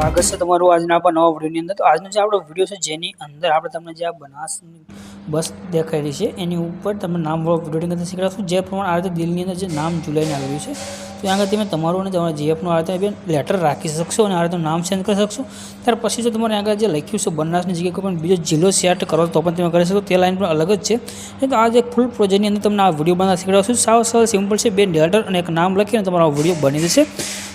સ્વાગત છે તમારું આજના આપણા નવા વિડીયોની અંદર। તો આજનો જે આપણો વિડીયો છે જેની અંદર આપણે તમને જે આ બનાસની બસ દેખાઈ રહી છે એની ઉપર તમે નામવાળો વિડીયો કરતા શીખવાડશું। જે પ્રમાણે આ રીતે દિલની અંદર જે નામ ઝૂલાઈને આવી રહ્યું છે તો આગળ તમે તમારું અને તમારા જીએફનું આ રીતે લેટર રાખી શકશો અને આ રીતે નામ ચેન્જ કરી શકશો। ત્યાર પછી જો તમારે આગળ જે લખ્યું છે બનાસની જગ્યાએ કોઈ પણ બીજો જિલ્લો સેટ કરો તો પણ તમે કરી શકો, તે લાઈન પણ અલગ જ છે। તો આ જે ફૂલ પ્રોજેક્ટની અંદર તમને આ વિડીયો બનાવતા શીખવાડશું। સાવ સરળ સિમ્પલ છે, બે લેટર અને એક નામ લખીને તમારો વિડીયો બની જશે।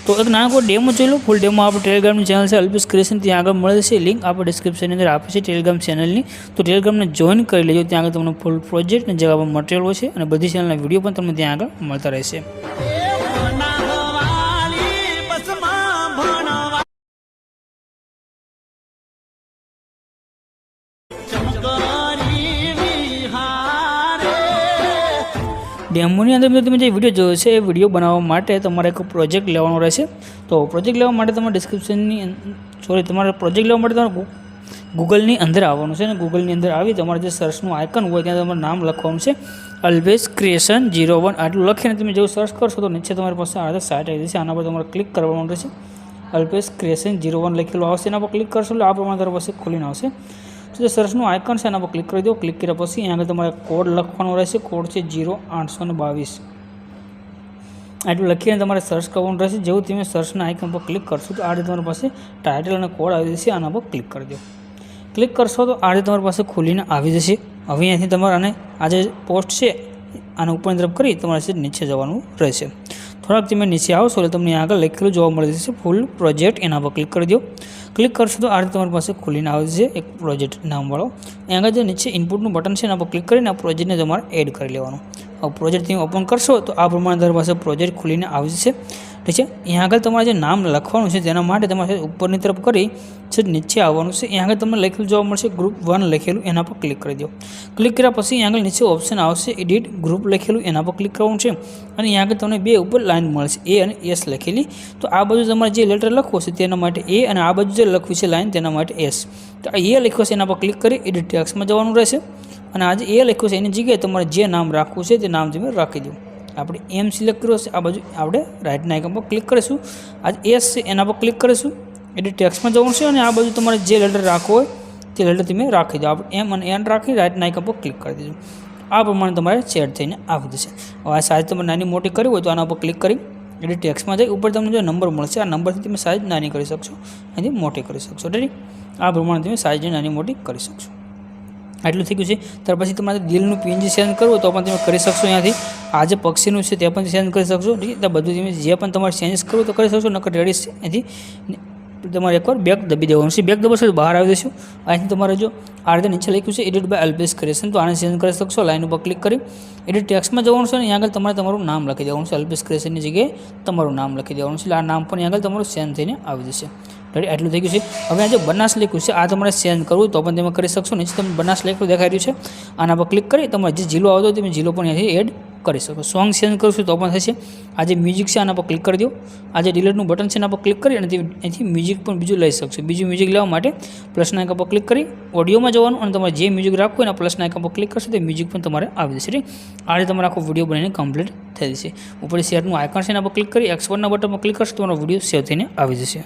તો એક નાનો ડેમો જોઈ લો। ફૂલ ડેમો આપણે ટેલિગ્રામની ચેનલ છે અલ્પેશ ક્રિએશન, ત્યાં આગળ મળે છે લિંક આપણે ડિસ્ક્રિપ્શનની અંદર આપી છે ટેલિગ્રામ ચેનલની। તો ટેલિગ્રામને જોઈન કરી લેજો, ત્યાં આગળ તમને ફૂલ પ્રોજેક્ટ અને જગ્યા પર મટીરિયલ હોય છે અને બધી ચેનલના વિડીયો પણ તમને ત્યાં આગળ મળતા રહેશે। ડેમોની અંદર તમે જે વિડીયો જોયો છે એ વિડીયો બનાવવા માટે તમારે એક પ્રોજેક્ટ લેવાનો રહેશે। તો પ્રોજેક્ટ લેવા માટે તમારે તમારે પ્રોજેક્ટ લેવા માટે તમારે ગૂગલની અંદર આવવાનું છે અને ગૂગલની અંદર આવી તમારે જે સર્ચનું આઇકન હોય ત્યાં તમારે નામ લખવાનું છે અલ્પેશ ક્રિએશન 01। આટલું લખીને તમે જેવું સર્ચ કરશો તો નીચે તમારી પાસે આ સાઇટ આવી જશે। આના પર તમારે ક્લિક કરવાનું રહેશે। અલ્પેશ ક્રિએશન 01 લખેલું આવશે, એના પર ક્લિક કરશો એટલે આ પ્રમાણે તમારી પાસે ખોલીને આવશે। તો જે સર્ચનું આઇકન છે એના પર ક્લિક કરી દો। ક્લિક કર્યા પછી અહીંયા આગળ તમારે કોડ લખવાનો રહેશે। કોડ છે 0822। આટલું લખીને તમારે સર્ચ કરવાનું રહેશે। જેવું તમે સર્ચના આઇકન પર ક્લિક કરશો તો આ રીતે તમારી પાસે ટાઇટલ અને કોડ આવી જશે। આના પર ક્લિક કરી દો। ક્લિક કરશો તો આ રીતે તમારી પાસે ખોલીને આવી જશે। હવે અહીંયાથી તમારે આને આ જે પોસ્ટ છે આને ઉપરની તરફ કરી તમારે નીચે જવાનું રહેશે। થોડાક તમે નીચે આવશો એટલે તમને આગળ લખેલું જોવા મળી જશે ફૂલ પ્રોજેક્ટ, એના પર ક્લિક કરી દો। ક્લિક કરશો તો આ રીતે તમારી પાસે ખોલીને આવે છે એક પ્રોજેક્ટ નામવાળો। અહીં આગળ જે નીચે ઇનપુટનું બટન છે એના પર ક્લિક કરીને આ પ્રોજેક્ટને તમારે એડ કરી લેવાનું। હવે પ્રોજેક્ટ તમે ઓપન કરશો તો આ પ્રમાણે તમારી પાસે પ્રોજેક્ટ ખોલીને આવી જશે। ઠીક છે, અહીંયા આગળ તમારે જે નામ લખવાનું છે તેના માટે તમારે ઉપરની તરફ કરી છે નીચે આવવાનું છે। અહીંયા આગળ તમને લખેલું જોવા મળશે ગ્રુપ 1 લખેલું, એના પર ક્લિક કરી દો। ક્લિક કર્યા પછી અહીંયા આગળ નીચે ઓપ્શન આવશે એડિટ ગ્રુપ લખેલું, એના પર ક્લિક કરવાનું છે અને અહીંયા આગળ તમને બે ઉપર લાઇન મળશે એ અને એસ લખેલી। તો આ બાજુ તમારે જે લેટર લખવું છે તેના માટે એ અને આ બાજુ જે લખવું છે લાઇન તેના માટે એસ। તો આ એ લખ્યું છે એના પર ક્લિક કરી એડિટ ટેક્સ્ટમાં જવાનું રહેશે અને આજે એ લખ્યું છે એની જગ્યાએ તમારે જે નામ રાખવું છે તે નામ તમે રાખી દો। આપણે એમ સિલેક્ટ કર્યો છે, આ બાજુ આપણે રાઇટના આઇકન પર ક્લિક કરીશું। આજે એસ છે એના પર ક્લિક કરીશું, એડિટ ટેક્સ્ટમાં જવાનું છે અને આ બાજુ તમારે જે લેટર રાખવો હોય તે લેટર તમે રાખી દો। આપણે એમ અને એન રાખી રાઇટના આઇકન પર ક્લિક કરી દીધું। આ પ્રમાણે તમારે સેટ થઈને આવી જશે। હવે આ સાઇઝ તમે નાની મોટી કરવી હોય તો આના પર ક્લિક કરી એડિટ ટેક્સ્ટમાં જઈ ઉપર તમને જો નંબર મળશે આ નંબરથી તમે સાઇઝ નાની કરી શકશો, અહીંથી મોટી કરી શકશો। ઠીક, આ પ્રમાણે તમે સાઇઝ નાની મોટી કરી શકશો। આટલું થઈ ગયું છે। ત્યાર પછી તમારે દિલનું પીએનજી સેન્ડ કરવું તો પણ તમે કરી શકશો। અહીંયાથી આ જે પક્ષીનું છે તે પણ સેન્ડ કરી શકશો। ઠીક, તો બધું તમે જે પણ તમારે ચેન્જીસ કરવું તો કરી શકશો। નકર રેડી છે અહીંથી તમારે એકવાર બેક દબી દેવાનું છે। બેક દબાવશો તો બહાર આવી જશું। અહીંથી તમારે જો આ રીતે નીચે લખ્યું છે એડિટ બાય અલ્પેશ ક્રિએશન, તો આને ચેન્જ કરી શકશો। લાઇન ઉપર ક્લિક કરી એડિટ ટેક્સ્ટમાં જવાનું છે અને અહીં આગળ તમારે તમારું નામ લખી દેવાનું છે। અલ્પેશ ક્રિએશનની જગ્યાએ તમારું નામ લખી દેવાનું છે। આ નામ પણ અહીં આગળ તમારું સેન્ડ થઈને આવી જશે। રેડી, આટલું થઈ ગયું છે। હવે આ જે બનાસ લખ્યું છે આ તમારે ચેન્જ કરવું તો પણ તમે કરી શકશો। નીચે તમે બનાસ લખ્યું દેખાઈ રહ્યું છે, આના પર ક્લિક કરી તમારે જે જિલ્લો આવતો તમે જિલ્લો પણ અહીંયાથી એડ કરી શકો। સોંગ ચેન્જ કરશું તો પણ થશે। આ જે મ્યુઝિક છે આના પર ક્લિક કરી દો। આ જે ડિલીટનું બટન છે એના પર ક્લિક કરી અને અહીંથી મ્યુઝિક પણ બીજું લઈ શકશો। બીજું મ્યુઝિક લેવા માટે પ્લસના આઇકન પર ક્લિક કરી ઓડિયોમાં જવાનું અને તમારે જે મ્યુઝિક રાખવું એના પ્લસના આઇકન પર ક્લિક કરશો તો મ્યુઝિક પણ તમારે આવી જશે। આ રીતે તમારે આખો વિડીયો બનીને કમ્પ્લીટ થઈ જશે। ઉપર શેરનું આઇકન છે એના પર ક્લિક કરી X1ના બટન પર ક્લિક કરશો તો તમારો વિડીયો સેવ થઈને આવી જશે।